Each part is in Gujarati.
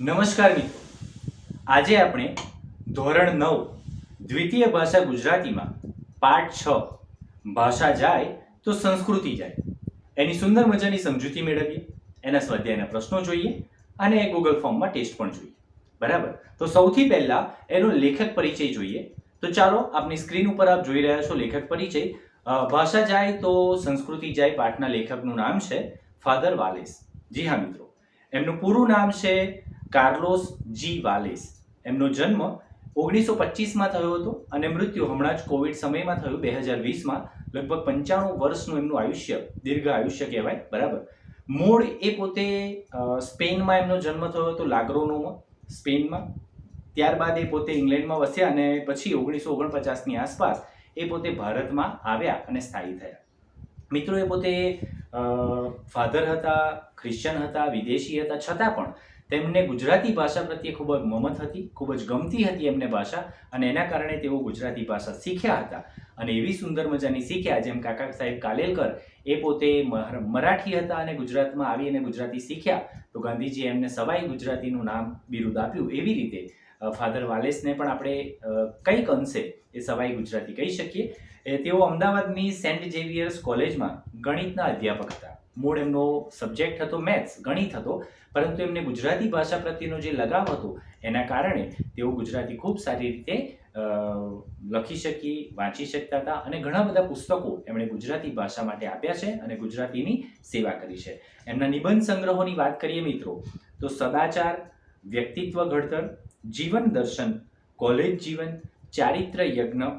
નમસ્કાર મિત્રો, આજે આપણે ધોરણ 9 દ્વિતીય ભાષા ગુજરાતીમાં પાઠ 6 ભાષા જાય તો સંસ્કૃતિ જાય એની સુંદર મજાની સમજૂતી મેળવીએ, એના સ્વાધ્યાયના પ્રશ્નો જોઈએ અને ગૂગલ ફોર્મમાં ટેસ્ટ પણ જોઈએ. બરાબર, તો સૌથી પહેલા એનો લેખક પરિચય જોઈએ. તો ચાલો, આપની સ્ક્રીન ઉપર આપ જોઈ રહ્યા છો લેખક પરિચય. ભાષા જાય તો સંસ્કૃતિ જાય પાઠના લેખકનું નામ છે ફાધર વાલેસ. જી હા મિત્રો, એમનું પૂરું નામ છે કાર્લોસ જી વાલેસ. એમનો જન્મ 1925માં થયો હતો અને મૃત્યુ હમણાં જ કોવિડ સમયમાં થયું 2020માં. લગભગ 95 વર્ષનું એમનું આયુષ્ય, દીર્ઘ આયુષ્ય કહેવાય. બરાબર, મૂળ એ પોતે સ્પેનમાં એમનો જન્મ થયો હતો, લાગ્રોનોમાં, સ્પેનમાં. ત્યારબાદ એ પોતે ઇંગ્લેન્ડમાં વસ્યા અને પછી 1949ની આસપાસ એ પોતે ભારતમાં આવ્યા અને સ્થાયી થયા. મિત્રો, એ પોતે ફાધર હતા, ક્રિશ્ચન હતા, વિદેશી હતા, છતાં પણ તેમને ગુજરાતી ભાષા પ્રત્યે ખૂબ જ મમત હતી, ખૂબ જ ગમતી હતી એમને ભાષા, અને એના કારણે તેઓ ગુજરાતી ભાષા શીખ્યા હતા અને એવી સુંદર મજાની શીખ્યા. જેમ કાકા સાહેબ કાલેલકર એ પોતે મરાઠી હતા અને ગુજરાતમાં આવી અને ગુજરાતી શીખ્યા, તો ગાંધીજીએ એમને સવાઈ ગુજરાતીનું નામ બિરુદ આપ્યું. એવી રીતે ફાધર વાલેસને પણ આપણે કંઈક અંશે એ સવાઈ ગુજરાતી કહી શકીએ. તેઓ અમદાવાદની સેન્ટ ઝેવિયર્સ કોલેજમાં ગણિતના અધ્યાપક હતા. મૂળ એમનો સબ્જેક્ટ હતો મેથ્સ, ગણિત હતો, પરંતુ એમને ગુજરાતી ભાષા પ્રત્યેનો જે લગાવ હતો એના કારણે તેઓ ગુજરાતી ખૂબ સારી રીતે લખી શકી, વાંચી શકતા હતા અને ઘણા બધા પુસ્તકો એમણે ગુજરાતી ભાષા માટે આપ્યા છે અને ગુજરાતીની સેવા કરી છે. એમના નિબંધ સંગ્રહોની વાત કરીએ મિત્રો, તો સદાચાર, વ્યક્તિત્વ ઘડતર, જીવન દર્શન, કોલેજ જીવન, ચારિત્ર યજ્ઞ,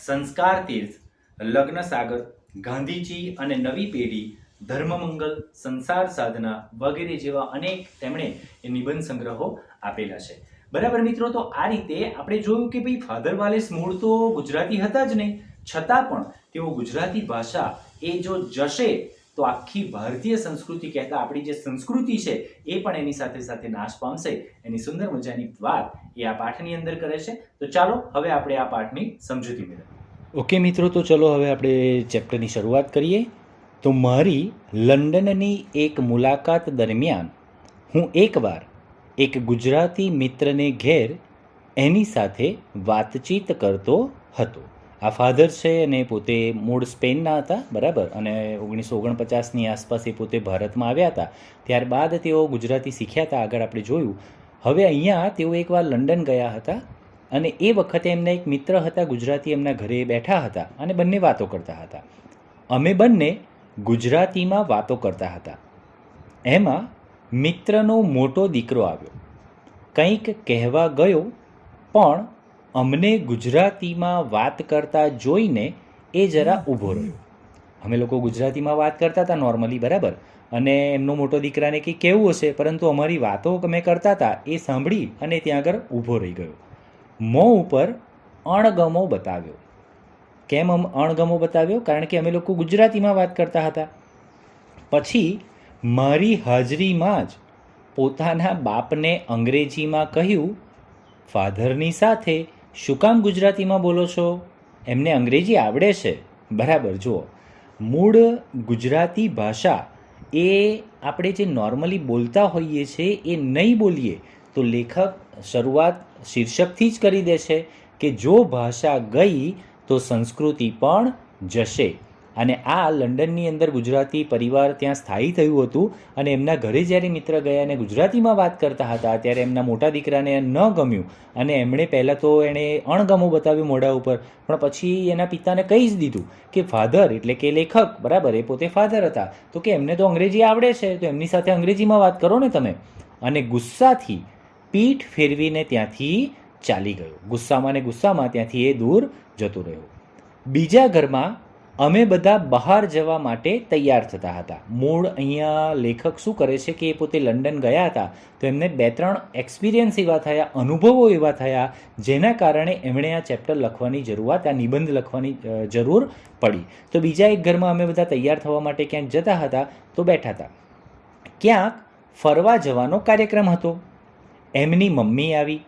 સંસ્કાર તીર્થ, લગ્ન સાગર, ગાંધીજી અને નવી પેઢી, ધર્મમંગલ, સંસાર સાધના વગેરે જેવા અનેક તેમણે એ નિબંધ સંગ્રહો આપેલા છે. બરાબર મિત્રો, તો આ રીતે આપણે જોયું કે ભાઈ ફાધર વાલેસ મૂળ તો ગુજરાતી હતા જ નહીં, છતાં પણ તેઓ ગુજરાતી ભાષા એ જો જશે તો આખી ભારતીય સંસ્કૃતિ કહેતા આપણી જે સંસ્કૃતિ છે એ પણ એની સાથે સાથે નાશ પામશે. એની સુંદર મજાની વાત એ આ પાઠની અંદર કરે છે. તો ચાલો હવે આપણે આ પાઠની સમજૂતી મેળવીએ. ઓકે મિત્રો, તો ચલો હવે આપણે ચેપ્ટરની શરૂઆત કરીએ. તો મારી લંડનની એક મુલાકાત દરમિયાન હું એકવાર એક ગુજરાતી મિત્રને ઘેર એની સાથે વાતચીત કરતો હતો. આ ફાધર છે અને પોતે મૂળ સ્પેનના હતા. બરાબર, અને 1949ની આસપાસ એ પોતે ભારતમાં આવ્યા હતા. ત્યારબાદ તેઓ ગુજરાતી શીખ્યા હતા, આગળ આપણે જોયું. હવે અહીંયા તેઓ એકવાર લંડન ગયા હતા અને એ વખતે એમના એક મિત્ર હતા ગુજરાતી, એમના ઘરે બેઠા હતા અને બંને વાતો કરતા હતા. અમે બંને ગુજરાતીમાં વાતો કરતા હતા. એમાં મિત્રનો મોટો દીકરો આવ્યો, કંઈક કહેવા ગયો, પણ અમને ગુજરાતીમાં વાત કરતા જોઈને એ જરા ઊભો રહ્યો. અમે લોકો ગુજરાતીમાં વાત કરતા હતા નોર્મલી, બરાબર, અને એમનો મોટો દીકરાને કંઈક કહેવું હશે, પરંતુ અમારી વાતો અમે કરતા હતા એ સાંભળી અને ત્યાં આગળ ઊભો રહી ગયો. મોં ઉપર અણગમો બતાવ્યો. કેમ અણગમો બતાવ્યો? કારણ કે અમે લોકો ગુજરાતીમાં વાત કરતા હતા. પછી મારી હાજરીમાં જ પોતાના બાપને અંગ્રેજીમાં કહ્યું, ફાધરની સાથે શું કામ ગુજરાતીમાં બોલો છો? એમને અંગ્રેજી આવડે છે. બરાબર, જુઓ, મૂળ ગુજરાતી ભાષા એ આપણે જે નોર્મલી બોલતા હોઈએ છીએ એ નહીં બોલીએ તો લેખક શરૂઆત શીર્ષકથી જ કરી દે છે કે જો ભાષા ગઈ તો સંસ્કૃતિ પણ જશે. અને આ લંડનની અંદર ગુજરાતી પરિવાર ત્યાં સ્થાયી થયું હતું અને એમના ઘરે જ્યારે મિત્ર ગયા અને ગુજરાતીમાં વાત કરતા હતા ત્યારે એમના મોટા દીકરાને ન ગમ્યું અને એમણે પહેલાં તો એણે અણગમો બતાવ્યું મોઢા ઉપર, પણ પછી એના પિતાને કહી જ દીધું કે ફાધર એટલે કે લેખક, બરાબર, એ પોતે ફાધર હતા, તો કે એમને તો અંગ્રેજી આવડે છે, તો એમની સાથે અંગ્રેજીમાં વાત કરો ને તમે. અને ગુસ્સાથી પીઠ ફેરવીને ત્યાંથી ચાલી ગયો. ગુસ્સામાં ને ગુસ્સામાં ત્યાંથી એ દૂર જતો રહ્યો. બીજા ઘરમાં અમે બધા બહાર જવા માટે તૈયાર થતા હતા. મૂળ અહીંયા લેખક શું કરે છે કે એ પોતે લંડન ગયા હતા તો એમને 2-3 એક્સપિરિયન્સ એવા થયા, અનુભવો એવા થયા, જેના કારણે એમણે આ ચેપ્ટર લખવાની જરૂરિયાત, આ નિબંધ લખવાની જરૂર પડી. તો બીજા એક ઘરમાં અમે બધા તૈયાર થવા માટે ક્યાંક જતા હતા તો બેઠા હતા. ક્યાંક ફરવા જવાનો કાર્યક્રમ હતો. એમની મમ્મી આવી.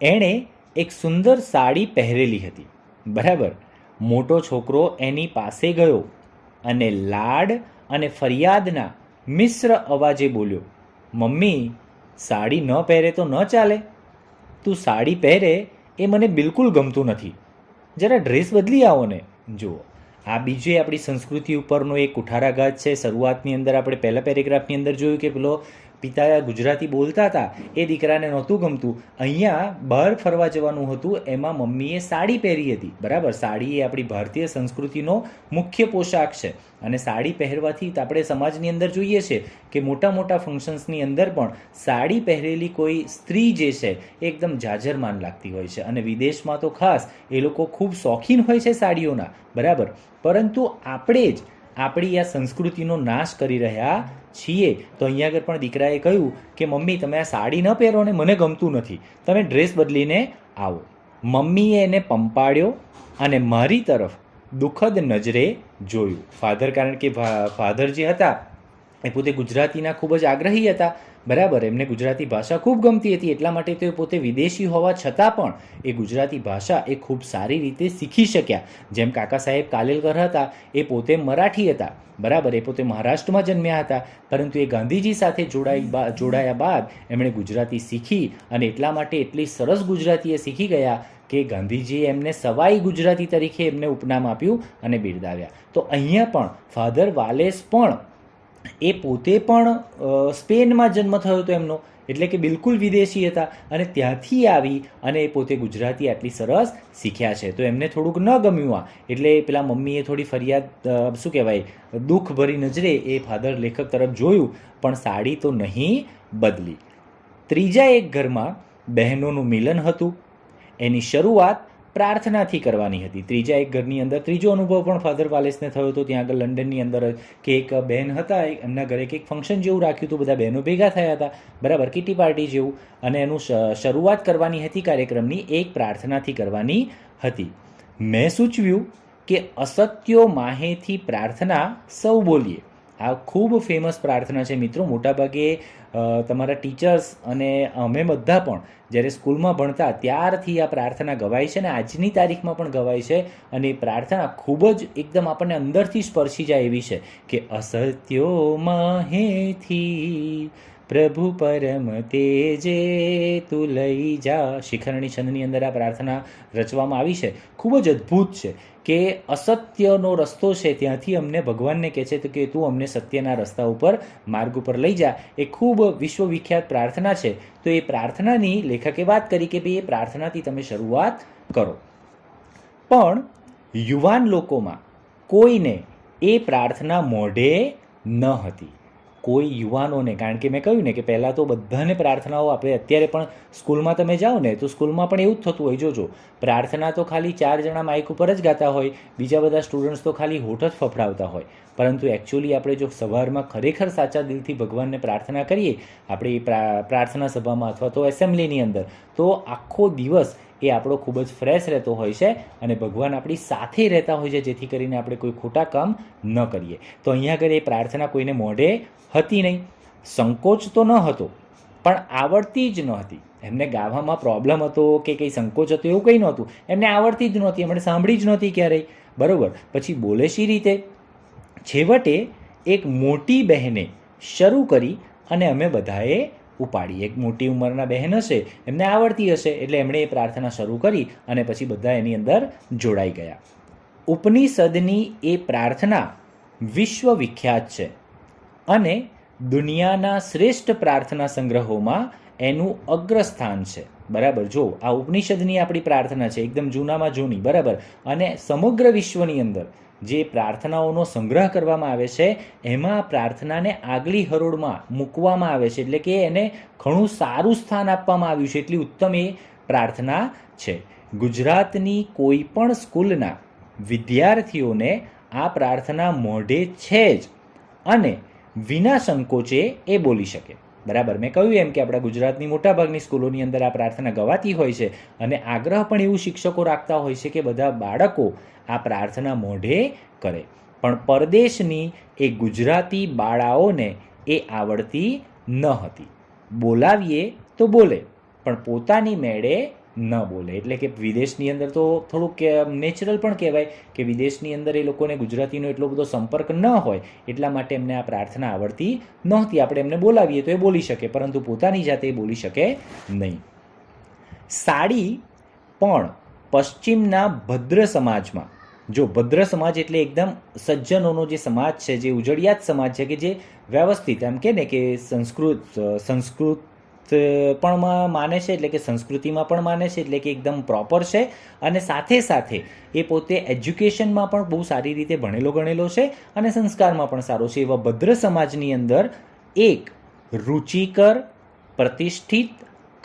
એણે એક સુંદર સાડી પહેરેલી હતી. બરાબર, મોટો છોકરો એની પાસે ગયો અને લાડ અને ફરિયાદના મિશ્ર અવાજે બોલ્યો, મમ્મી, સાડી ન પહેરે તો ન ચાલે. તું સાડી પહેરે એ મને બિલકુલ ગમતું નથી. જરા ડ્રેસ બદલી આવો ને. જુઓ, આ બીજે આપણી સંસ્કૃતિ ઉપરનો એક કુઠારાઘાત છે. શરૂઆતની અંદર આપણે પહેલા પેરેગ્રાફની અંદર જોયું કે પેલો પિતા ગુજરાતી બોલતા હતા, એ દીકરાને નહોતું ગમતું. અહીંયા બહાર ફરવા જવાનું હતું, એમાં મમ્મીએ સાડી પહેરી હતી. બરાબર, સાડી એ આપણી ભારતીય સંસ્કૃતિનો મુખ્ય પોશાક છે અને સાડી પહેરવાથી આપણે સમાજની અંદર જોઈએ છે કે મોટા મોટા ફંક્શન્સની અંદર પણ સાડી પહેરેલી કોઈ સ્ત્રી જે છે એ એકદમ જાજરમાન લાગતી હોય છે. અને વિદેશમાં તો ખાસ એ લોકો ખૂબ શોખીન હોય છે સાડીઓના. બરાબર, પરંતુ આપણે જ આપણી આ સંસ્કૃતિનો નાશ કરી રહ્યા છીએ. તો અહીંયા આગળ પણ દીકરાએ કહ્યું કે મમ્મી તમે આ સાડી ન પહેરો ને મને ગમતું નથી, તમે ડ્રેસ બદલીને આવો. મમ્મીએ એને પંપાળ્યો અને મારી તરફ દુઃખદ નજરે જોયું. ફાધર, કારણ કે ફાધર જે હતા એ પોતે ગુજરાતીના ખૂબ જ આગ્રહી હતા. બરાબર, એમને ગુજરાતી ભાષા ખૂબ ગમતી હતી, એટલા માટે તો એ પોતે વિદેશી હોવા છતાં પણ એ ગુજરાતી ભાષા એ ખૂબ સારી રીતે શીખી શક્યા. જેમ કાકા સાહેબ કાલેલકર હતા, એ પોતે મરાઠી હતા. બરાબર, એ પોતે મહારાષ્ટ્રમાં જન્મ્યા હતા, પરંતુ એ ગાંધીજી સાથે જોડાયા બાદ એમણે ગુજરાતી શીખી અને એટલા માટે એટલી સરસ ગુજરાતી એ શીખી ગયા કે ગાંધીજીએ એમને સવાઈ ગુજરાતી તરીકે એમને ઉપનામ આપ્યું અને બિરદાવ્યા. તો અહીંયા પણ ફાધર વાલેસ પણ એ પોતે પણ સ્પેનમાં જન્મ થયો હતો એમનો, એટલે કે બિલકુલ વિદેશી હતા અને ત્યાંથી આવી અને એ પોતે ગુજરાતી આટલી સરસ શીખ્યા છે. તો એમને થોડુંક ન ગમ્યું આ, એટલે પેલા મમ્મીએ થોડી ફરિયાદ શું કહેવાય દુઃખભરી નજરે એ ફાધર લેખક તરફ જોયું, પણ સાડી તો નહીં બદલી. ત્રીજા એક ઘરમાં બહેનોનું મિલન હતું. એની શરૂઆત પ્રાર્થનાથી કરવાની હતી. ત્રીજા એક ઘરની અંદર ત્રીજો અનુભવ પણ ફાધર વાલેસને થયો હતો ત્યાં આગળ લંડનની અંદર, કે એક બહેન હતા, એમના ઘરે કંઈક ફંક્શન જેવું રાખ્યું હતું, બધા બહેનો ભેગા થયા હતા. બરાબર, કિટી પાર્ટી જેવું, અને એનું શરૂઆત કરવાની હતી કાર્યક્રમની એક પ્રાર્થનાથી કરવાની હતી. મેં સૂચવ્યું કે અસત્યો માહેથી પ્રાર્થના સૌ બોલીએ. આ ખૂબ ફેમસ પ્રાર્થના છે મિત્રો. મોટાભાગે તમારા ટીચર્સ અને અમે બધા પણ જ્યારે સ્કૂલમાં ભણતા ત્યારથી આ પ્રાર્થના ગવાય છે અને આજની તારીખમાં પણ ગવાય છે. અને એ પ્રાર્થના ખૂબ જ એકદમ આપણને અંદરથી સ્પર્શી જાય એવી છે કે અસત્યો માહેથી પ્રભુ પરમ તેજે તું લઈ જા. શિખરણી છંદની અંદર આ પ્રાર્થના રચવામાં આવી છે. ખૂબ જ અદ્ભુત છે કે અસત્યનો રસ્તો છે ત્યાંથી અમને ભગવાનને કહે છે કે તું અમને સત્યના રસ્તા ઉપર માર્ગ ઉપર લઈ જા. એ ખૂબ વિશ્વવિખ્યાત પ્રાર્થના છે. તો એ પ્રાર્થનાની લેખકે વાત કરી કે ભાઈ એ પ્રાર્થનાથી તમે શરૂઆત કરો. પણ યુવાન લોકોમાં કોઈને એ પ્રાર્થના મોઢે ન હતી. કોઈ યુવાનોને, કારણ કે મેં કહ્યું ને કે પહેલાં તો બધાને પ્રાર્થનાઓ, આપણે અત્યારે પણ સ્કૂલમાં તમે જાઓ ને તો સ્કૂલમાં પણ એવું જ થતું હોય. જોજો, પ્રાર્થના તો ખાલી 4 જણા માઇક ઉપર જ ગાતા હોય, બીજા બધા સ્ટુડન્ટ્સ તો ખાલી હોઠ જ ફફડાવતા હોય. પરંતુ એકચ્યુઅલી આપણે જો સવારમાં ખરેખર સાચા દિલથી ભગવાનને પ્રાર્થના કરીએ આપણે પ્રાર્થના સભામાં અથવા તો એસેમ્બલીની અંદર, તો આખો દિવસ એ આપણો ખૂબ જ ફ્રેશ રહેતો હોય છે અને ભગવાન આપણી સાથે રહેતા હોય છે, જેથી કરીને આપણે કોઈ ખોટા કામ ન કરીએ. તો અહીંયા આગળ એ પ્રાર્થના કોઈને મોઢે હતી નહીં. સંકોચ તો ન હતો, પણ આવડતી જ ન હતી. એમને ગાવામાં પ્રોબ્લેમ હતો કે કંઈ સંકોચ હતો એવું કંઈ નહોતું, એમને આવડતી જ નહોતી, એમણે સાંભળી જ નહોતી ક્યારેય. બરાબર, પછી બોલે શી રીતે? છેવટે એક મોટી બહેને શરૂ કરી અને અમે બધાએ ઉપાડી. એક મોટી ઉંમરના બહેન હશે, એમને આવડતી હશે એટલે એમણે એ પ્રાર્થના શરૂ કરી અને પછી બધા એની અંદર જોડાઈ ગયા. ઉપનિષદની એ પ્રાર્થના વિશ્વવિખ્યાત છે અને દુનિયાના શ્રેષ્ઠ પ્રાર્થના સંગ્રહોમાં એનું અગ્રસ્થાન છે. બરાબર, જો આ ઉપનિષદની આપણી પ્રાર્થના છે, એકદમ જૂનામાં જૂની. બરાબર, અને સમગ્ર વિશ્વની અંદર જે પ્રાર્થનાઓનો સંગ્રહ કરવામાં આવે છે એમાં પ્રાર્થનાને આગલી હરોળમાં મૂકવામાં આવે છે, એટલે કે એને ઘણું સારું સ્થાન આપવામાં આવ્યું છે. એટલી ઉત્તમ એ પ્રાર્થના છે. ગુજરાતની કોઈ પણ સ્કૂલના વિદ્યાર્થીઓને આ પ્રાર્થના મોઢે છે જ અને વિના સંકોચે એ બોલી શકે. બરાબર, મેં કહ્યું એમ કે આપણા ગુજરાતની મોટાભાગની સ્કૂલોની અંદર આ પ્રાર્થના ગવાતી હોય છે અને આગ્રહ પણ એવું શિક્ષકો રાખતા હોય છે કે બધા બાળકો આ પ્રાર્થના મોઢે કરે. પણ પરદેશની એ ગુજરાતી બાળાઓને એ આવડતી ન હતી. બોલાવીએ તો બોલે, પણ પોતાની મેળે ન બોલે. એટલે કે વિદેશની અંદર તો થોડુંક નેચરલ પણ કહેવાય કે વિદેશની અંદર એ લોકોને ગુજરાતીનો એટલો બધો સંપર્ક ન હોય, એટલા માટે એમને આ પ્રાર્થના આવડતી નહોતી. આપણે એમને બોલાવીએ તો એ બોલી શકે, પરંતુ પોતાની જાતે એ બોલી શકે નહીં. સાડી પણ પશ્ચિમના ભદ્ર સમાજમાં, જો ભદ્ર સમાજ એટલે એકદમ સજ્જનોનો જે સમાજ છે, જે ઉજળિયાત સમાજ છે, કે જે વ્યવસ્થિત એમ કે ને કે સંસ્કૃત પણ માને છે, એટલે કે સંસ્કૃતિમાં પણ માને છે, એટલે કે એકદમ પ્રોપર છે, અને સાથે સાથે એ પોતે એજ્યુકેશનમાં પણ બહુ સારી રીતે ભણેલો ગણેલો છે અને સંસ્કારમાં પણ સારો છે. એવા ભદ્ર સમાજની અંદર એક રુચિકર, પ્રતિષ્ઠિત,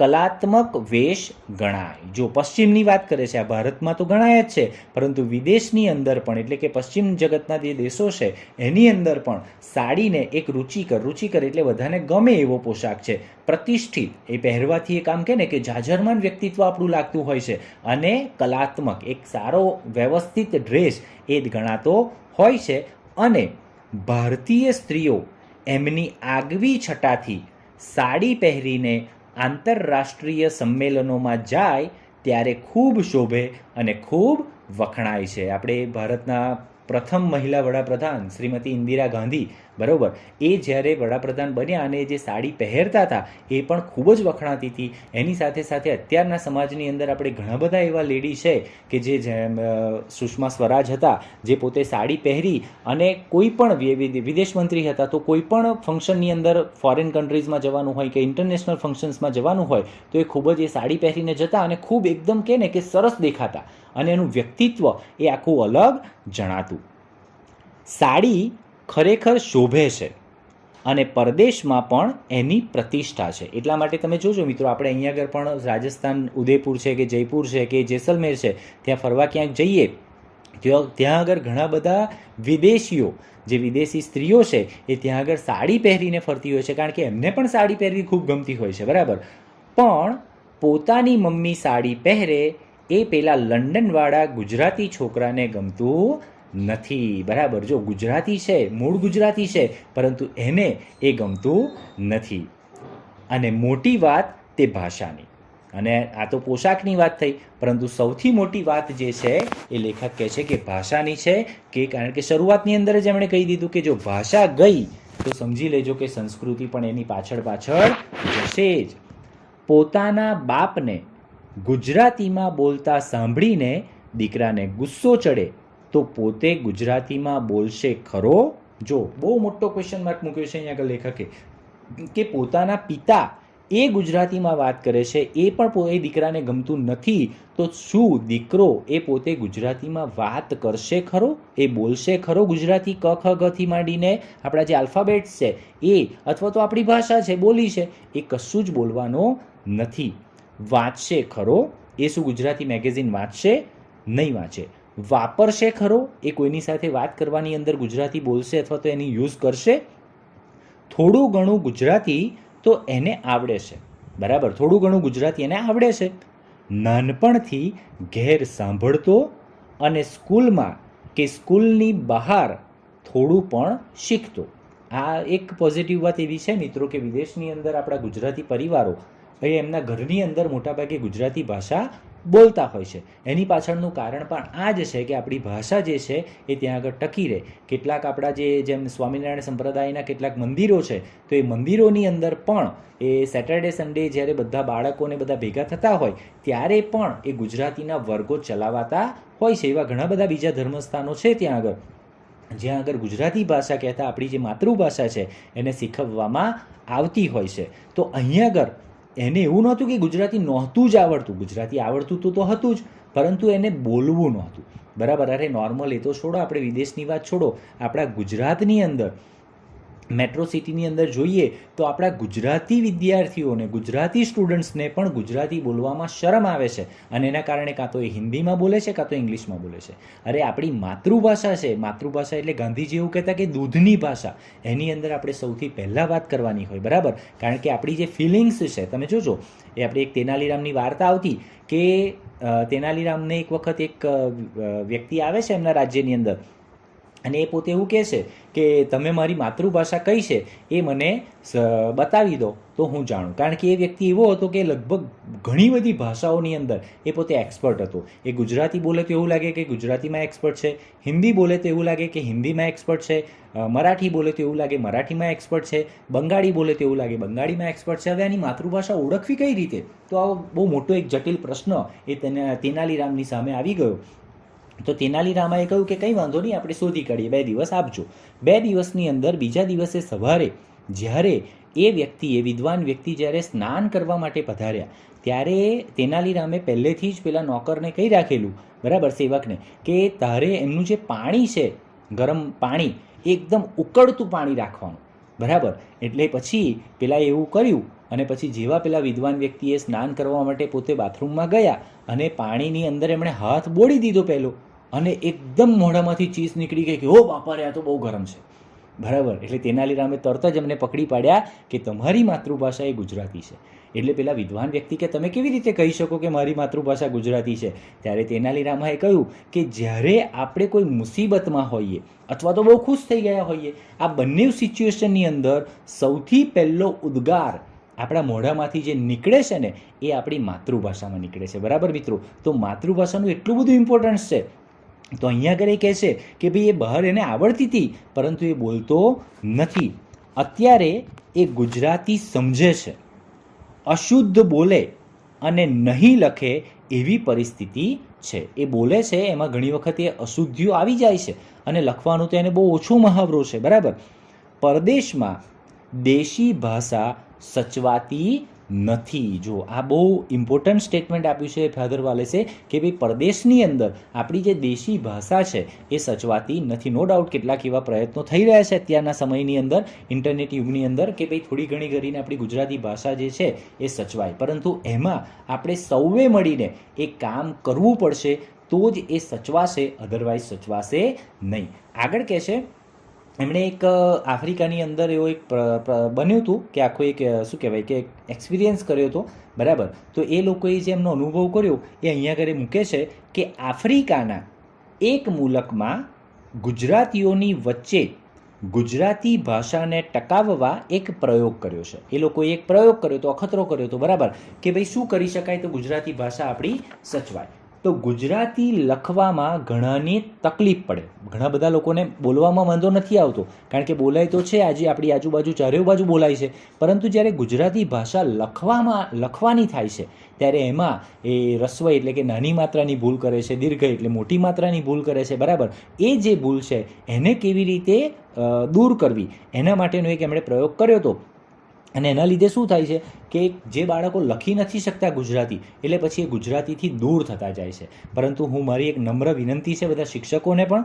કલાત્મક વેશ ગણાય. જો પશ્ચિમની વાત કરે છે, આ ભારતમાં તો ગણાય જ છે, પરંતુ વિદેશની અંદર પણ, એટલે કે પશ્ચિમ જગતના જે દેશો છે એની અંદર પણ સાડીને એક રુચિકર એટલે બધાને ગમે એવો પોશાક છે. પ્રતિષ્ઠિત, એ પહેરવાથી એક આમ કે ને કે જાજરમાન વ્યક્તિત્વ આપણું લાગતું હોય છે, અને કલાત્મક, એક સારો વ્યવસ્થિત ડ્રેસ એ જ ગણાતો હોય છે. અને ભારતીય સ્ત્રીઓ એમની આગવી છટાથી સાડી પહેરીને આંતરરાષ્ટ્રીય સંમેલનોમાં જાય ત્યારે ખૂબ શોભે અને ખૂબ વખણાય છે. આપણે ભારતના પ્રથમ મહિલા વડાપ્રધાન શ્રીમતી ઇન્દિરા ગાંધી, બરાબર, એ જ્યારે વડાપ્રધાન બન્યા અને જે સાડી પહેરતા હતા એ પણ ખૂબ જ વખણાતી હતી. એની સાથે સાથે અત્યારના સમાજની અંદર આપણે ઘણા બધા એવા લેડી છે કે જે સુષ્મા સ્વરાજ હતા, જે પોતે સાડી પહેરી અને કોઈ પણ વિદેશ મંત્રી હતા, તો કોઈ પણ ફંક્શનની અંદર ફોરેન કન્ટ્રીઝમાં જવાનું હોય કે ઇન્ટરનેશનલ ફંક્શન્સમાં જવાનું હોય તો એ ખૂબ જ એ સાડી પહેરીને જતા અને ખૂબ એકદમ કે ને કે સરસ દેખાતા, અને એનું વ્યક્તિત્વ એ આખું અલગ જણાતું. સાડી ખરેખર શોભે છે અને પરદેશમાં પણ એની પ્રતિષ્ઠા છે. એટલા માટે તમે જોજો મિત્રો, આપણે અહીંયા આગળ પણ રાજસ્થાન, ઉદયપુર છે કે જયપુર છે કે જેસલમેર છે, ત્યાં ફરવા ક્યાંક જઈએ ત્યાં આગળ ઘણા બધા વિદેશીઓ, જે વિદેશી સ્ત્રીઓ છે એ ત્યાં આગળ સાડી પહેરીને ફરતી હોય છે, કારણ કે એમને પણ સાડી પહેરવી ખૂબ ગમતી હોય છે, બરાબર. પણ પોતાની મમ્મી સાડી પહેરે એ પેલા લંડનવાળા ગુજરાતી છોકરાને ગમતું નથી, બરાબર. જો ગુજરાતી છે, મૂળ ગુજરાતી છે, પરંતુ એને એ ગમતું નથી. અને મોટી વાત તે ભાષાની, અને આ તો પોશાકની વાત થઈ, પરંતુ સૌથી મોટી વાત જે છે એ લેખક કહે છે કે ભાષાની છે, કે કારણ કે શરૂઆતની અંદર જ એમણે કહી દીધું કે જો ભાષા ગઈ તો સમજી લેજો કે સંસ્કૃતિ પણ એની પાછળ જશે જ. પોતાના બાપને ગુજરાતીમાં બોલતા સાંભળીને દીકરાને ગુસ્સો ચડે તો પોતે ગુજરાતીમાં બોલશે ખરો? જો બહુ મોટો ક્વેશ્ચન માર્ક મૂક્યો છે અહીંયા આગળ લેખકે, કે પોતાના પિતા એ ગુજરાતીમાં વાત કરે છે, એ પણ એ દીકરાને ગમતું નથી, તો શું દીકરો એ પોતે ગુજરાતીમાં વાત કરશે ખરો? એ બોલશે ખરો ગુજરાતી? ક ખ ગ થી માંડીને આપણા જે આલ્ફાબેટ્સ છે એ, અથવા તો આપણી ભાષા છે, બોલી છે, એ કશું જ બોલવાનો નથી. વાંચશે ખરો? એ શું ગુજરાતી મેગેઝિન વાંચશે? નહીં વાંચે. વાપરશે ખરો? એ કોઈની સાથે વાત કરવાની અંદર ગુજરાતી બોલશે અથવા તો એની યુઝ કરશે? થોડું ઘણું ગુજરાતી તો એને આવડે છે, બરાબર, થોડું ઘણું ગુજરાતી એને આવડે છે. નાનપણથી ઘેર સાંભળતો અને સ્કૂલમાં કે સ્કૂલની બહાર થોડું પણ શીખતો. આ એક પોઝિટિવ વાત એવી છે મિત્રો કે વિદેશની અંદર આપણા ગુજરાતી પરિવારો એ એમના ઘરની અંદર મોટાભાગે ગુજરાતી ભાષા બોલતા હોય છે. એની પાછળનું કારણ પણ આ જ છે કે આપણી ભાષા જે છે એ ત્યાં આગળ ટકી રહે. કેટલાક આપણા જેમ સ્વામિનારાયણ સંપ્રદાયના કેટલાક મંદિરો છે, તો એ મંદિરોની અંદર પણ એ સેટરડે સન્ડે જ્યારે બધા બાળકોને બધા ભેગા થતા હોય ત્યારે પણ એ ગુજરાતીના વર્ગો ચલાવાતા હોય છે. એવા ઘણા બધા બીજા ધર્મસ્થાનો છે ત્યાં આગળ, જ્યાં આગળ ગુજરાતી ભાષા કહેતા આપણી જે માતૃભાષા છે એને શીખવવામાં આવતી હોય છે. તો અહીંયા આગળ એને એવું નહોતું કે ગુજરાતી નહોતું જ આવડતું, ગુજરાતી આવડતું તો હતું જ, પરંતુ એને બોલવું નહોતું, બરાબર. અરે નોર્મલ એ તો છોડો, આપણે વિદેશની વાત છોડો, આપણા ગુજરાતની અંદર મેટ્રો સિટીની અંદર જોઈએ તો આપણા ગુજરાતી વિદ્યાર્થીઓને, ગુજરાતી સ્ટુડન્ટ્સને પણ ગુજરાતી બોલવામાં શરમ આવે છે, અને એના કારણે કાં તો એ હિન્દીમાં બોલે છે કાં તો ઇંગ્લિશમાં બોલે છે. અરે આપણી માતૃભાષા છે, માતૃભાષા એટલે ગાંધીજી એવું કહેતા કે દૂધની ભાષા, એની અંદર આપણે સૌથી પહેલાં વાત કરવાની હોય, બરાબર. કારણ કે આપણી જે ફિલિંગ્સ છે, તમે જોજો, એ આપણે એક તેનાલીરામની વાર્તા આવતી કે તેનાલીરામને એક વખત એક વ્યક્તિ આવે છે એમના રાજ્યની અંદર, અને એ પોતે એવું કહે છે કે તમે મારી માતૃભાષા કઈ છે એ મને બતાવી દો તો હું જાણું. કારણ કે એ વ્યક્તિ એવો હતો કે લગભગ ઘણી બધી ભાષાઓની અંદર એ પોતે એક્સપર્ટ હતો. એ ગુજરાતી બોલે તો એવું લાગે કે ગુજરાતીમાં એક્સપર્ટ છે, હિન્દી બોલે તો એવું લાગે કે હિન્દીમાં એક્સપર્ટ છે, મરાઠી બોલે તો એવું લાગે મરાઠીમાં એક્સપર્ટ છે, બંગાળી બોલે તો એવું લાગે બંગાળીમાં એક્સપર્ટ છે. હવે આની માતૃભાષા ઓળખવી કઈ રીતે? તો આવો બહુ મોટો એક જટિલ પ્રશ્ન એ તેનાલીરામની સામે આવી ગયો. તો તેનાલીરામાએ કહ્યું કે કંઈ વાંધો નહીં, આપણે શોધી કાઢીએ, 2 દિવસ આપજો. 2 દિવસની અંદર બીજા દિવસે સવારે જ્યારે એ વ્યક્તિએ, વિદ્વાન વ્યક્તિ જ્યારે સ્નાન કરવા માટે પધાર્યા, ત્યારે તેનાલીરામે પહેલેથી જ પેલા નોકરને કહી રાખેલું, બરાબર, સેવકને, કે તારે એમનું જે પાણી છે, ગરમ પાણી, એકદમ ઉકળતું પાણી રાખવાનું, બરાબર. એટલે પછી પેલા એવું કર્યું અને પછી જેવા પેલા વિદ્વાન વ્યક્તિએ સ્નાન કરવા માટે પોતે બાથરૂમમાં ગયા અને પાણીની અંદર એમણે હાથ બોળી દીધો પહેલો, અને એકદમ મોઢામાંથી ચીસ નીકળી ગઈ કે ઓ બાપા રે, આ તો બહુ ગરમ છે, બરાબર. એટલે તેનાલીરામે તરત જ એમને પકડી પાડ્યા કે તમારી માતૃભાષા એ ગુજરાતી છે. એટલે પેલા વિદ્વાન વ્યક્તિ કે તમે કેવી રીતે કહી શકો કે મારી માતૃભાષા ગુજરાતી છે? ત્યારે તેનાલીરામાએ કહ્યું કે જ્યારે આપણે કોઈ મુસીબતમાં હોઈએ અથવા તો બહુ ખુશ થઈ ગયા હોઈએ, આ બંને સિચ્યુએશનની અંદર સૌથી પહેલો ઉદ્ગાર આપણા મોઢામાંથી જે નીકળે છે ને એ આપણી માતૃભાષામાં નીકળે છે, બરાબર મિત્રો. તો માતૃભાષાનું એટલું બધું ઇમ્પોર્ટન્સ છે. તો અહીંયા આગળ એ કહે છે કે ભાઈ એ બહાર એને આવડતી હતી પરંતુ એ બોલતો નથી. અત્યારે એ ગુજરાતી સમજે છે, અશુદ્ધ બોલે અને નહીં લખે એવી પરિસ્થિતિ છે. એ બોલે છે એમાં ઘણી વખત એ અશુદ્ધિઓ આવી જાય છે અને લખવાનું તો એને બહુ ઓછો મહાવરો છે, બરાબર. પરદેશમાં દેશી ભાષા સચવાતી નથી. જો આ બહુ ઇમ્પોર્ટન્ટ સ્ટેટમેન્ટ આપ્યું છે ફાધર વાલેસે કે ભાઈ પરદેશની અંદર આપણી જે દેશી ભાષા છે એ સચવાતી નથી. નો ડાઉટ કેટલાક એવા પ્રયત્નો થઈ રહ્યા છે અત્યારના સમયની અંદર, ઇન્ટરનેટ યુગની અંદર, કે ભાઈ થોડી ઘણી કરીને આપણી ગુજરાતી ભાષા જે છે એ સચવાય, પરંતુ એમાં આપણે સૌએ મળીને એક કામ કરવું પડશે તો જ એ સચવાશે, અધરવાઇઝ સચવાશે નહીં. આગળ કહે છે એમણે એક આફ્રિકાની અંદર એવો એક બન્યું હતું કે આખો એક શું કહેવાય કે એક્સપિરિયન્સ કર્યો હતો, બરાબર. તો એ લોકોએ જે એમનો અનુભવ કર્યો એ અહીંયા આગળ મૂકે છે કે આફ્રિકાના એક મુલકમાં ગુજરાતીઓની વચ્ચે ગુજરાતી ભાષાને ટકાવવા એક પ્રયોગ કર્યો છે. એ લોકોએ એક પ્રયોગ કર્યો હતો, અખતરો કર્યો હતો, બરાબર, કે ભાઈ શું કરી શકાય તો ગુજરાતી ભાષા આપણી સચવાય. તો ગુજરાતી લખવામાં ઘણાની તકલીફ પડે. ઘણા બધા લોકોને બોલવામાં વાંધો નથી આવતો, કારણ કે બોલાય તો છે, આજે આપણી આજુબાજુ ચારેય બાજુ બોલાય છે, પરંતુ જ્યારે ગુજરાતી ભાષા લખવાની થાય છે ત્યારે એમાં એ રસ્વઈ એટલે કે નાની માત્રાની ભૂલ કરે છે, દીર્ઘ એટલે મોટી માત્રાની ભૂલ કરે છે, બરાબર. એ જે ભૂલ છે એને કેવી રીતે દૂર કરવી એના માટેનો એક એમણે પ્રયોગ કર્યો હતો. અને એના લીધે શું થાય છે કે જે બાળકો લખી નથી શકતા ગુજરાતી, એટલે પછી એ ગુજરાતીથી દૂર થતા જાય છે. પરંતુ હું મારી એક નમ્ર વિનંતી છે બધા શિક્ષકોને પણ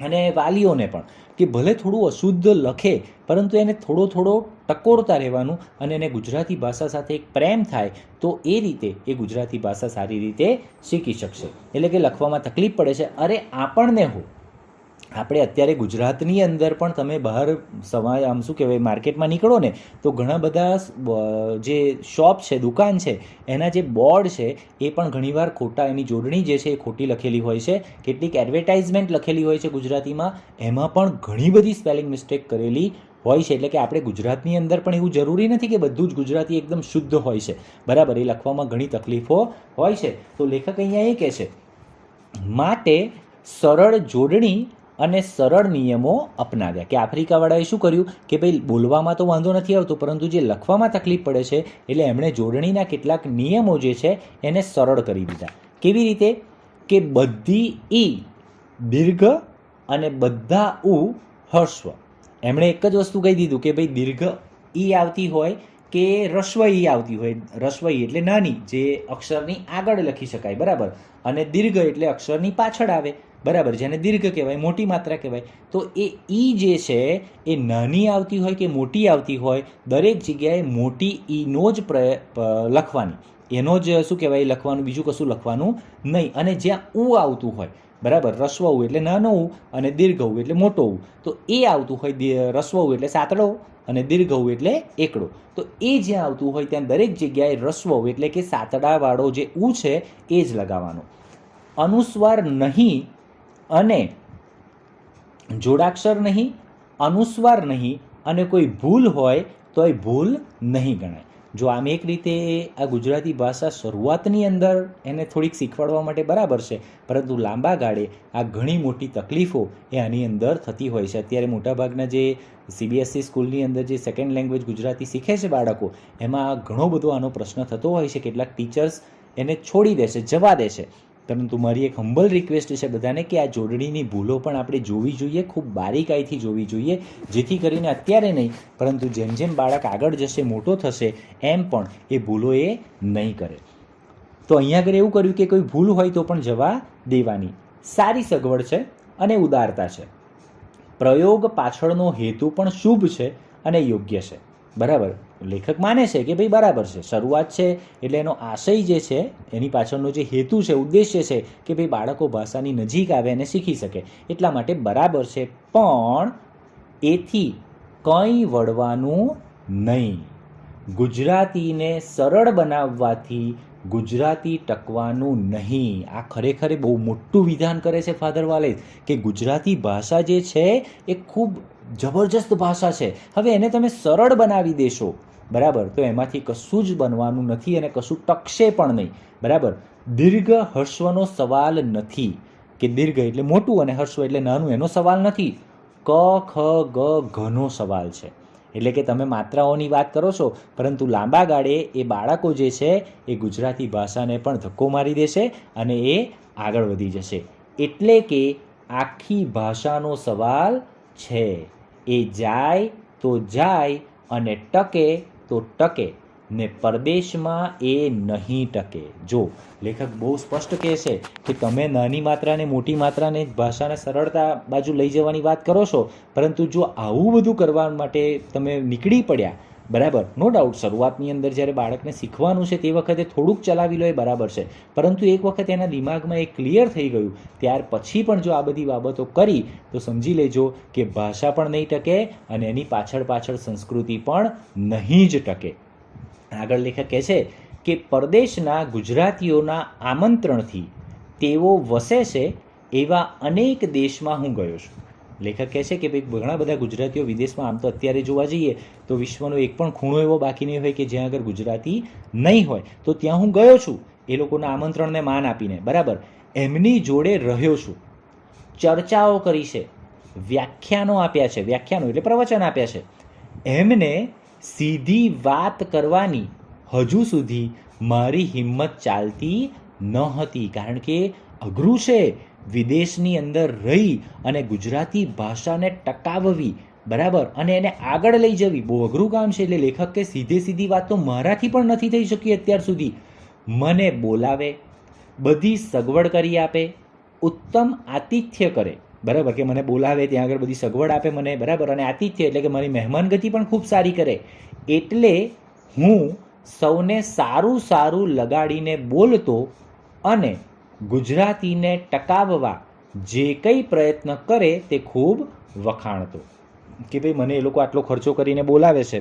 અને વાલીઓને પણ કે ભલે થોડું અશુદ્ધ લખે પરંતુ એને થોડો ટકોરતા રહેવાનું અને એને ગુજરાતી ભાષા સાથે એક પ્રેમ થાય તો એ રીતે એ ગુજરાતી ભાષા સારી રીતે શીખી શકશે. એટલે કે લખવામાં તકલીફ પડે છે, અરે આપણને આપણે અત્યારે ગુજરાતની અંદર પણ તમે બહાર આમ શું કહેવાય માર્કેટમાં નીકળો ને તો ઘણા બધા જે શોપ છે, દુકાન છે, એના જે બોર્ડ છે એ પણ ઘણીવાર ખોટા, એની જોડણી જે છે એ ખોટી લખેલી હોય છે. કેટલીક એડવર્ટાઇઝમેન્ટ લખેલી હોય છે ગુજરાતીમાં, એમાં પણ ઘણી બધી સ્પેલિંગ મિસ્ટેક કરેલી હોય છે. એટલે કે આપણે ગુજરાતની અંદર પણ એવું જરૂરી નથી કે બધું જ ગુજરાતી એકદમ શુદ્ધ હોય છે, બરાબર. એ લખવામાં ઘણી તકલીફો હોય છે. તો લેખક અહીંયા એ કહે છે માટે સરળ જોડણી અને સરળ નિયમો અપનાવ્યા. કે આફ્રિકાવાળાએ શું કર્યું કે ભાઈ બોલવામાં તો વાંધો નથી આવતો પરંતુ જે લખવામાં તકલીફ પડે છે એટલે એમણે જોડણીના કેટલાક નિયમો જે છે એને સરળ કરી દીધા. કેવી રીતે? કે બધી ઈ દીર્ઘ અને બધા ઉ હર્સ્વ. એમણે એક જ વસ્તુ કહી દીધું કે ભાઈ દીર્ઘ ઈ આવતી હોય કે રસ્વ ઈ આવતી હોય. રસ્વ ઈ એટલે નાની, જે અક્ષરની આગળ લખી શકાય, બરાબર, અને દીર્ઘ એટલે અક્ષરની પાછળ આવે, બરાબર, જેને દીર્ઘ કહેવાય, મોટી માત્રા કહેવાય. તો એ ઈ જે છે એ નાની આવતી હોય કે મોટી આવતી હોય, દરેક જગ્યાએ મોટી ઈનો જ લખવાની, એનો જ શું કહેવાય લખવાનું, બીજું કશું લખવાનું નહીં. અને જ્યાં ઉ આવતું હોય, બરાબર, રસ્વ ઉ એટલે નાનો ઉ અને દીર્ઘ ઉ એટલે મોટો ઉ, તો એ આવતું હોય રસ્વ ઉ એટલે સાતડો અને દીર્ઘ ઉ એટલે એકડો. તો એ જ્યાં આવતું હોય ત્યાં દરેક જગ્યાએ રસ્વ ઉ એટલે કે સાતડાવાળો જે ઉ છે એ જ લગાવવાનો. અનુસ્વાર નહીં અને જોડાક્ષર નહીં, અનુસ્વાર નહીં અને કોઈ ભૂલ હોય તો એ ભૂલ નહીં ગણાય. જો આમ એક રીતે આ ગુજરાતી ભાષા શરૂઆતની અંદર એને થોડીક શીખવાડવા માટે બરાબર છે, પરંતુ લાંબા ગાળે આ ઘણી મોટી તકલીફો એ આની અંદર થતી હોય છે. અત્યારે મોટાભાગના જે CBSE સ્કૂલની અંદર જે સેકન્ડ લેંગ્વેજ ગુજરાતી શીખે છે બાળકો, એમાં ઘણો બધો આનો પ્રશ્ન થતો હોય છે. કેટલાક ટીચર્સ એને છોડી દેશે, જવા દેશે. પરંતુ મારી એક હમ્બલ રિક્વેસ્ટ છે બધાને કે આ જોડણીની ભૂલો પણ આપણે જોવી જોઈએ, ખૂબ બારીકાઈથી જોવી જોઈએ, જેથી કરીને અત્યારે નહીં પરંતુ જેમ જેમ બાળક આગળ જશે, મોટો થશે, એમ પણ એ ભૂલો એ નહીં કરે. તો અહીંયા આગળ એવું કર્યું કે કોઈ ભૂલ હોય તો પણ જવા દેવાની. સારી સગવડ છે અને ઉદારતા છે. પ્રયોગ પાછળનો હેતુ પણ શુભ છે અને યોગ્ય છે. બરાબર, લેખક માને છે કે ભાઈ બરાબર છે, શરૂઆત છે એટલે એનો આશય જે છે, એની પાછળનો જે હેતુ છે, ઉદ્દેશ્ય છે કે ભાઈ બાળકો ભાષાની નજીક આવે અને શીખી શકે, એટલા માટે બરાબર છે. પણ એથી કંઈ વળવાનું નહીં. ગુજરાતીને સરળ બનાવવાથી ગુજરાતી ટકવાનું નહીં. આ ખરેખર બહુ મોટું વિધાન કરે છે ફાધર વાલેસ કે ગુજરાતી ભાષા જે છે એ ખૂબ જબરજસ્ત ભાષા છે. હવે એને તમે સરળ બનાવી દેશો, બરાબર, તો એમાંથી કશું જ બનવાનું નથી અને કશું ટકશે પણ નહીં. બરાબર, દીર્ઘ હર્સ્વનો સવાલ નથી કે દીર્ઘ એટલે મોટું અને હર્સ્વ એટલે નાનું, એનો સવાલ નથી. ક ખ ગ ઘનો સવાલ છે. એટલે કે તમે માત્રાઓની વાત કરો છો, પરંતુ લાંબા ગાળે એ બાળકો જે છે એ ગુજરાતી ભાષાને પણ ધક્કો મારી દેશે અને એ આગળ વધી જશે. એટલે કે આખી ભાષાનો સવાલ છે. એ જાય તો જાય અને ટકે તો ટકે, ને પરદેશમાં એ નહીં ટકે. જો લેખક બહુ સ્પષ્ટ કહે છે કે તમે નાની માત્રાને, મોટી માત્રાને, ભાષાને સરળતા બાજુ લઈ જવાની વાત કરો છો, પરંતુ જો આવું બધું કરવા માટે તમે નીકળી પડ્યા, બરાબર, નો ડાઉટ શરૂઆતની અંદર જ્યારે બાળકને શીખવાનું છે તે વખતે થોડુંક ચલાવી લો એ બરાબર છે, પરંતુ એક વખત એના દિમાગમાં એ ક્લિયર થઈ ગયું ત્યાર પછી પણ જો આ બધી બાબતો કરી તો સમજી લેજો કે ભાષા પણ નહીં ટકે અને એની પાછળ પાછળ સંસ્કૃતિ પણ નહીં જ ટકે. આગળ લેખક કહે છે કે પરદેશના ગુજરાતીઓના આમંત્રણથી તેઓ વસે છે એવા અનેક દેશમાં હું ગયો છું. લેખક કહે છે કે ભાઈ ઘણા બધા ગુજરાતીઓ વિદેશમાં, આમ તો અત્યારે જોવા જઈએ તો વિશ્વનો એક પણ ખૂણો એવો બાકી નહીં હોય કે જ્યાં આગળ ગુજરાતી નહીં હોય, તો ત્યાં હું ગયો છું એ લોકોના આમંત્રણને માન આપીને. બરાબર, એમની જોડે રહ્યો છું, ચર્ચાઓ કરી છે, વ્યાખ્યાનો આપ્યા છે, વ્યાખ્યાનો એટલે પ્રવચન આપ્યા છે. એમને સીધી વાત કરવાની હજુ સુધી મારી હિંમત ચાલતી ન હતી, કારણ કે અઘરું છે વિદેશની અંદર રહી અને ગુજરાતી ભાષાને ટકાવવી, બરાબર, અને એને આગળ લઈ જવી બહુ અઘરું કામ છે. એટલે લેખક કે સીધી વાત તો મારાથી પણ નથી થઈ શકી અત્યાર સુધી. મને બોલાવે, બધી સગવડ કરી આપે, ઉત્તમ આતિથ્ય કરે, બરાબર, કે મને બોલાવે, ત્યાં આગળ બધી સગવડ આપે મને, બરાબર, અને આતિથ્ય એટલે કે મારી મહેમાનગતિ પણ ખૂબ સારી કરે. એટલે હું સૌને સારું સારું લગાડીને બોલતો અને ગુજરાતીને ટકાવવા જે કંઈ પ્રયત્ન કરે તે ખૂબ વખાણતો. કે ભાઈ મને એ લોકો આટલો ખર્ચો કરીને બોલાવે છે,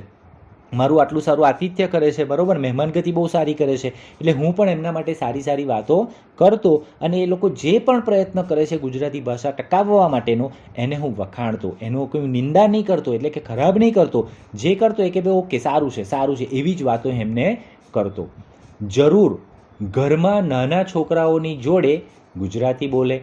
મારું આટલું સારું આતિથ્ય કરે છે, બરાબર, મહેમાનગતિ બહુ સારી કરે છે, એટલે હું પણ એમના માટે સારી સારી વાતો કરતો અને એ લોકો જે પણ પ્રયત્ન કરે છે ગુજરાતી ભાષા ટકાવવા માટેનો એને હું વખાણતો, એનો કોઈ નિંદા નહીં કરતો, એટલે કે ખરાબ નહીં કરતો. જે કરતો એ કે ભાઈ ઓકે સારું છે, સારું છે, એવી જ વાતો એમને કરતો. જરૂર ઘરમાં નાના છોકરાઓની જોડે ગુજરાતી બોલે,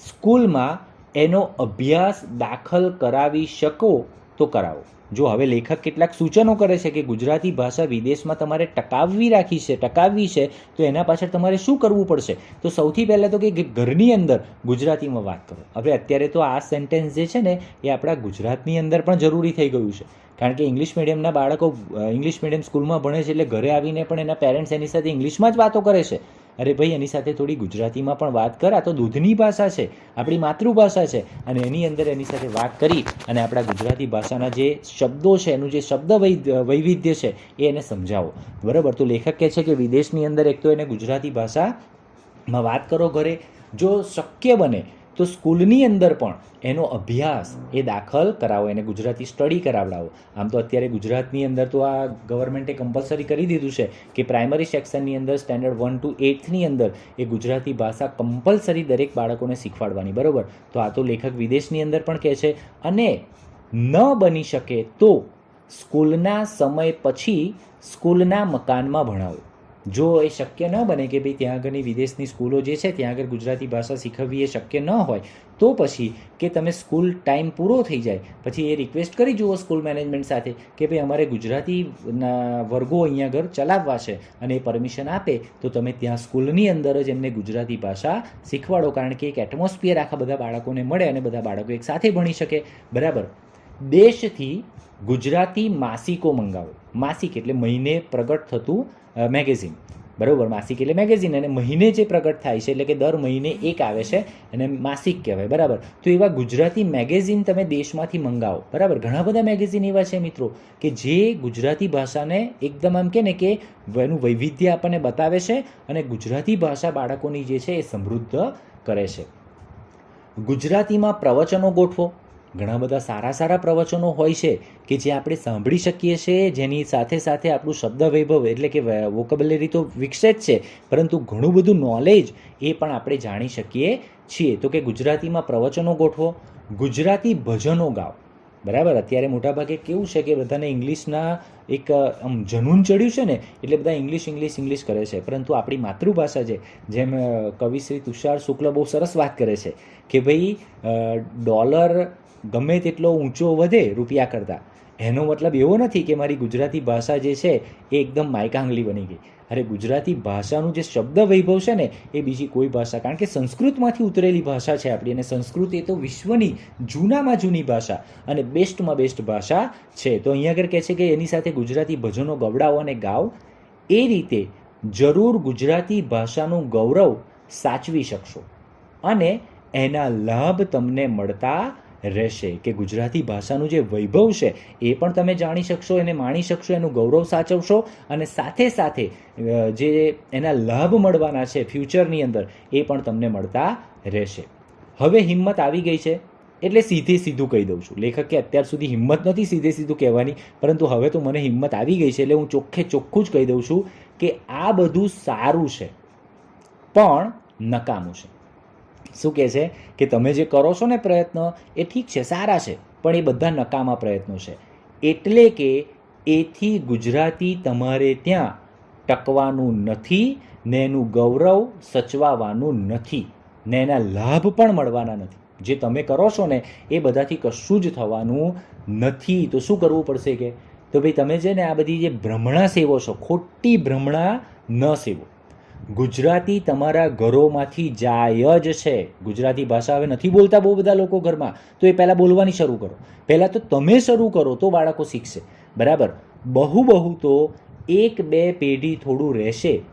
સ્કૂલમાં એનો અભ્યાસ દાખલ કરાવી શકો તો કરાવો. જો હવે લેખક કેટલાક સૂચનો કરે છે કે ગુજરાતી ભાષા વિદેશમાં તમારે ટકાવવી છે તો એના પાછળ તમારે શું કરવું પડશે. તો સૌથી પહેલાં તો કે ઘરની અંદર ગુજરાતીમાં વાત કરો. હવે અત્યારે તો આ સેન્ટેન્સ જે છે ને એ આપણા ગુજરાતની અંદર પણ જરૂરી થઈ ગયું છે, કારણ કે ઇંગ્લિશ મીડિયમના બાળકો ઇંગ્લિશ મીડિયમ સ્કૂલમાં ભણે છે, એટલે ઘરે આવીને પણ એના પેરેન્ટ્સ એની સાથે ઇંગ્લિશમાં જ વાતો કરે છે. અરે ભાઈ એની સાથે થોડી ગુજરાતીમાં પણ વાત કર, આ તો દૂધની ભાષા છે, આપણી માતૃભાષા છે, અને એની અંદર એની સાથે વાત કરી અને આપણા ગુજરાતી ભાષાના જે શબ્દો છે, એનું જે શબ્દ વૈવિધ્ય છે એ એને સમજાવો, બરાબર. તો લેખક કહે છે કે વિદેશની અંદર એક તો એને ગુજરાતી ભાષામાં વાત કરો ઘરે. જો શક્ય બને તો સ્કૂલની અંદર પણ એનો અભ્યાસ એ દાખલ કરાવો, એને ગુજરાતી સ્ટડી કરાવડાવો. આમ તો અત્યારે ગુજરાતની અંદર તો આ ગવર્મેન્ટે કમ્પલસરી કરી દીધું છે કે પ્રાઇમરી સેક્શનની અંદર સ્ટેન્ડર્ડ 1 to 8ની અંદર એ ગુજરાતી ભાષા કમ્પલસરી દરેક બાળકોને શીખવાડવાની, બરાબર. તો આ તો લેખક વિદેશની અંદર પણ કહે છે. અને ન બની શકે તો સ્કૂલના સમય પછી સ્કૂલના મકાનમાં ભણાવો. જો એ શક્ય ન બને કે ભાઈ ત્યાં આગળની વિદેશની સ્કૂલો જે છે ત્યાં આગળ ગુજરાતી ભાષા શીખવવી એ શક્ય ન હોય, તો પછી કે તમે સ્કૂલ ટાઈમ પૂરો થઈ જાય પછી એ રિક્વેસ્ટ કરી જુઓ સ્કૂલ મેનેજમેન્ટ સાથે કે ભાઈ અમારે ગુજરાતીના વર્ગો અહીંયા આગળ ચલાવવા છે અને એ પરમિશન આપે તો તમે ત્યાં સ્કૂલની અંદર જ એમને ગુજરાતી ભાષા શીખવાડો, કારણ કે એક એટમોસ્ફિયર આખા બધા બાળકોને મળે અને બધા બાળકો એક સાથે ભણી શકે, બરાબર. દેશથી ગુજરાતી માસિકો મંગાવો. માસિક એટલે મહિને પ્રગટ થતું મેગેઝિન, બરાબર. માસિક એટલે મેગેઝિન અને મહિને જે પ્રગટ થાય છે એટલે કે દર મહિને એક આવે છે અને માસિક કહેવાય, બરાબર. તો એવા ગુજરાતી મેગેઝિન તમે દેશમાંથી મંગાવો, બરાબર. ઘણા બધા મેગેઝિન એવા છે મિત્રો કે જે ગુજરાતી ભાષાને એકદમ આમ કે ને કે એનું વૈવિધ્ય આપણને બતાવે છે અને ગુજરાતી ભાષા બાળકોની જે છે એ સમૃદ્ધ કરે છે. ગુજરાતીમાં પ્રવચનો ગોઠવો. ઘણા બધા સારા સારા પ્રવચનો હોય છે કે જે આપણે સાંભળી શકીએ છીએ, જેની સાથે સાથે આપણું શબ્દ વૈભવ એટલે કે વોકેબ્યુલરી તો વિકસે જ છે, પરંતુ ઘણું બધું નોલેજ એ પણ આપણે જાણી શકીએ છીએ. તો કે ગુજરાતીમાં પ્રવચનો ગોઠવો. ગુજરાતી ભજનો ગાઓ, બરાબર. અત્યારે મોટાભાગે કેવું છે કે બધાને ઇંગ્લિશના એક આમ જનૂન ચડ્યું છે ને, એટલે બધા ઇંગ્લિશ કરે છે, પરંતુ આપણી માતૃભાષા છે, જેમ કવિ શ્રી તુષાર શુક્લ બહુ સરસ વાત કરે છે કે ભાઈ ડોલર ગમે તેટલો ઊંચો વધે રૂપિયા કરતાં, એનો મતલબ એવો નથી કે મારી ગુજરાતી ભાષા જે છે એ એકદમ માયકાંગલી બની ગઈ. અરે ગુજરાતી ભાષાનું જે શબ્દ વૈભવ છે ને એ બીજી કોઈ ભાષા, કારણ કે સંસ્કૃતમાંથી ઉતરેલી ભાષા છે આપણી, અને સંસ્કૃત એ તો વિશ્વની જૂનામાં જૂની ભાષા અને બેસ્ટમાં બેસ્ટ ભાષા છે. તો અહીંયા આગળ કહે છે કે એની સાથે ગુજરાતી ભજનો ગવડાવો અને ગાઓ. એ રીતે જરૂર ગુજરાતી ભાષાનું ગૌરવ સાચવી શકશો અને એના લાભ તમને મળતા રહેશે. કે ગુજરાતી ભાષાનું જે વૈભવ છે એ પણ તમે જાણી શકશો, એને માણી શકશો, એનું ગૌરવ સાચવશો અને સાથે સાથે જે એના લાભ મળવાના છે ફ્યુચરની અંદર એ પણ તમને મળતા રહેશે. હવે હિંમત આવી ગઈ છે એટલે સીધું કહી દઉં છું. લેખક કે અત્યાર સુધી હિંમત નથી સીધું કહેવાની, પરંતુ હવે તો મને હિંમત આવી ગઈ છે એટલે હું ચોખ્ખું જ કહી દઉં છું કે આ બધું સારું છે પણ નકામું છે. શું કહે છે કે તમે જે કરો છો ને પ્રયત્ન એ ઠીક છે, સારા છે, પણ એ બધા નકામા પ્રયત્નો છે. એટલે કે એથી ગુજરાતી તમારે ત્યાં ટકવાનું નથી ને એનું ગૌરવ સચવાવાનું નથી ને એના લાભ પણ મળવાના નથી. જે તમે કરો છો ને એ બધાથી કશું જ થવાનું નથી. તો શું કરવું પડશે કે તો ભાઈ તમે છે ને આ બધી જે ભ્રમણા સેવો છો, ખોટી ભ્રમણા ન સેવો. ગુજરાતી તમારા ઘરોમાંથી જાય જ છે. ગુજરાતી ભાષા હવે નથી બોલતા બહુ બધા લોકો ઘરમાં, તો એ પહેલાં બોલવાની શરૂ કરો. પહેલાં તો તમે શરૂ કરો તો બાળકો શીખશે, બરાબર. બહુ તો 1-2 પેઢી થોડું રહેશે.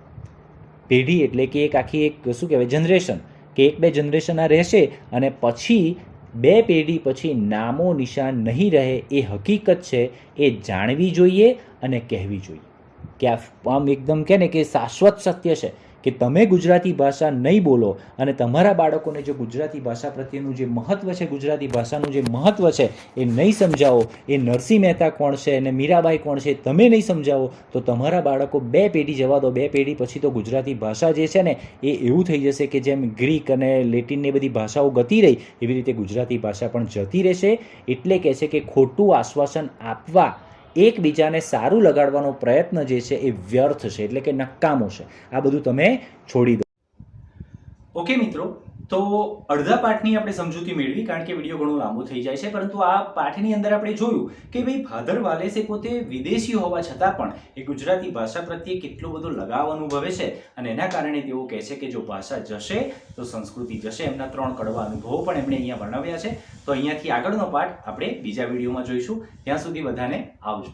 પેઢી એટલે કે એક આખી એક શું કહેવાય જનરેશન, કે 1-2 જનરેશન આ રહેશે અને પછી 2 પેઢી પછી નામો નિશાન નહીં રહે. એ હકીકત છે, એ જાણવી જોઈએ અને કહેવી જોઈએ કે આમ એકદમ કે ને કે શાશ્વત સત્ય છે કે તમે ગુજરાતી ભાષા નહીં બોલો અને તમારા બાળકોને જો ગુજરાતી ભાષા પ્રત્યેનું જે મહત્ત્વ છે, ગુજરાતી ભાષાનું જે મહત્ત્વ છે એ નહીં સમજાવો, એ નરસિંહ મહેતા કોણ છે અને મીરાબાઈ કોણ છે તમે નહીં સમજાવો, તો તમારા બાળકો 2 પેઢી જવા દો, 2 પેઢી પછી તો ગુજરાતી ભાષા જે છે ને એ એવું થઈ જશે કે જેમ ગ્રીક અને લેટિન એ બધી ભાષાઓ ગતી રહી એવી રીતે ગુજરાતી ભાષા પણ જતી રહેશે. એટલે કહે છે કે ખોટું આશ્વાસન આપવા, એકબીજાને સારું લગાડવાનો પ્રયત્ન જે છે એ વ્યર્થ છે, એટલે કે નકામો છે. આ બધું તમે છોડી દો. ઓકે મિત્રો, તો અડધા પાઠની આપણે સમજૂતી મેળવી, કારણ કે વિડીયો ઘણો લાંબો થઈ જાય છે, પરંતુ આ પાઠની અંદર આપણે જોયું કે ભાઈ ફાધર વાલેસે પોતે વિદેશી હોવા છતાં પણ એ ગુજરાતી ભાષા પ્રત્યે કેટલો બધો લગાવ અનુભવે છે અને એના કારણે તેઓ કહે છે કે જો ભાષા જશે તો સંસ્કૃતિ જશે. એમના 3 કડવા અનુભવો પણ એમણે અહીંયા વર્ણવ્યા છે. તો અહીંયાથી આગળનો પાઠ આપણે બીજા વિડીયોમાં જોઈશું. ત્યાં સુધી બધાને આવજો.